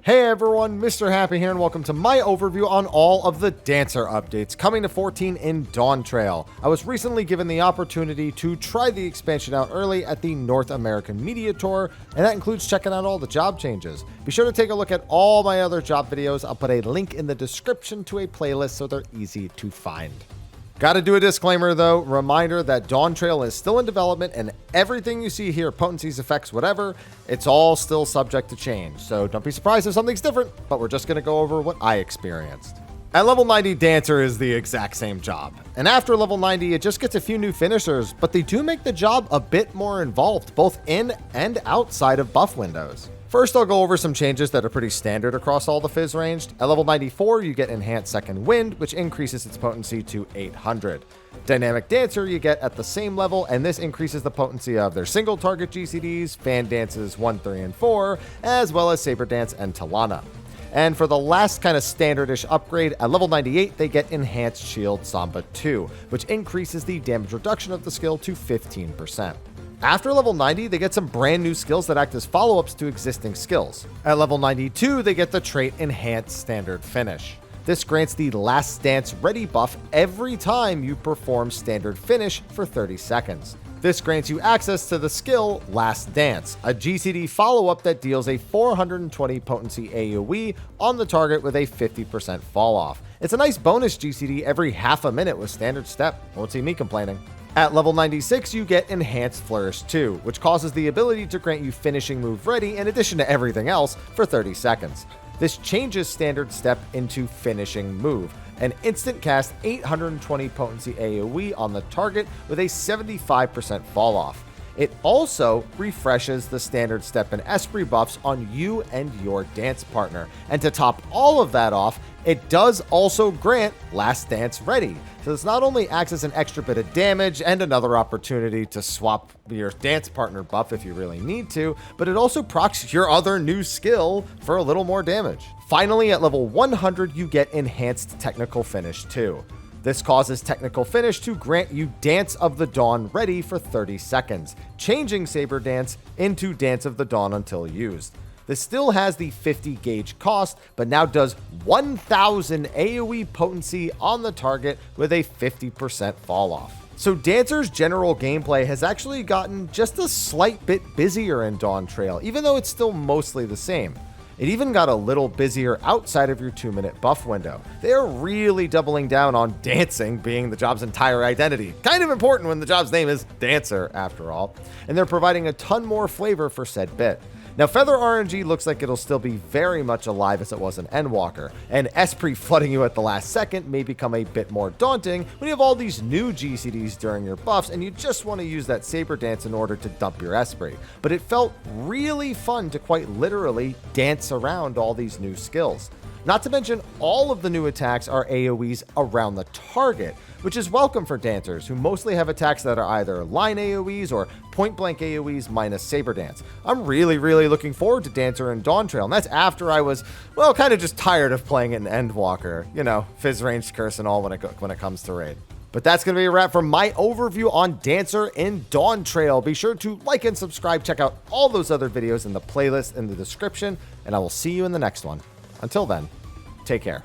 Hey everyone, Mr. Happy here, and welcome to my overview on all of the Dancer updates coming to 14 in Dawntrail. I was recently given the opportunity to try the expansion out early at the North American Media Tour, and that includes checking out all the job changes. Be sure to take a look at all my other job videos. I'll put a link in the description to a playlist so they're easy to find. Gotta do a disclaimer though, reminder that Dawntrail is still in development and everything you see here, potencies, effects, whatever, it's all still subject to change. So don't be surprised if something's different, but we're just gonna go over what I experienced. At level 90, Dancer is the exact same job. And after level 90, it just gets a few new finishers, but they do make the job a bit more involved, both in and outside of buff windows. First, I'll go over some changes that are pretty standard across all the Fizz ranged. At level 94, you get Enhanced Second Wind, which increases its potency to 800. Dynamic Dancer you get at the same level, and this increases the potency of their single target GCDs, Fan Dances 1, 3, and 4, as well as Saber Dance and Talana. And for the last kind of standardish upgrade, at level 98, they get Enhanced Shield Samba 2, which increases the damage reduction of the skill to 15%. After level 90, they get some brand new skills that act as follow-ups to existing skills. At level 92, they get the trait Enhanced Standard Finish. This grants the Last Dance Ready buff every time you perform Standard Finish for 30 seconds. This grants you access to the skill Last Dance, a GCD follow-up that deals a 420 potency AoE on the target with a 50% fall off. It's a nice bonus GCD every half a minute with Standard Step. Won't see me complaining. At level 96, you get Enhanced Flourish 2, which causes the ability to grant you Finishing Move Ready in addition to everything else for 30 seconds. This changes Standard Step into Finishing Move, an instant cast 820 potency AoE on the target with a 75% fall off. It also refreshes the Standard Step and Esprit buffs on you and your dance partner. And to top all of that off, it does also grant Last Dance Ready. So this not only acts as an extra bit of damage and another opportunity to swap your dance partner buff if you really need to, but it also procs your other new skill for a little more damage. Finally, at level 100, you get Enhanced Technical Finish 2. This causes Technical Finish to grant you Dance of the Dawn Ready for 30 seconds, changing Saber Dance into Dance of the Dawn until used. This still has the 50 gauge cost, but now does 1000 AoE potency on the target with a 50% fall off. So Dancer's general gameplay has actually gotten just a slight bit busier in Dawntrail, even though it's still mostly the same. It even got a little busier outside of your 2-minute buff window. They are really doubling down on dancing being the job's entire identity. Kind of important when the job's name is Dancer, after all. And they're providing a ton more flavor for said bit. Now, Feather RNG looks like it'll still be very much alive as it was in Endwalker, and Esprit flooding you at the last second may become a bit more daunting when you have all these new GCDs during your buffs and you just want to use that Saber Dance in order to dump your Esprit. But it felt really fun to quite literally dance around all these new skills. Not to mention, all of the new attacks are AoEs around the target, which is welcome for dancers who mostly have attacks that are either line AoEs or point-blank AoEs minus Saber Dance. I'm really looking forward to Dancer and Dawntrail, and that's after I was, well, kind of just tired of playing it in Endwalker. You know, Fizz ranged curse and all when it comes to raid. But that's going to be a wrap for my overview on Dancer in Dawntrail. Be sure to like and subscribe, check out all those other videos in the playlist in the description, and I will see you in the next one. Until then, take care.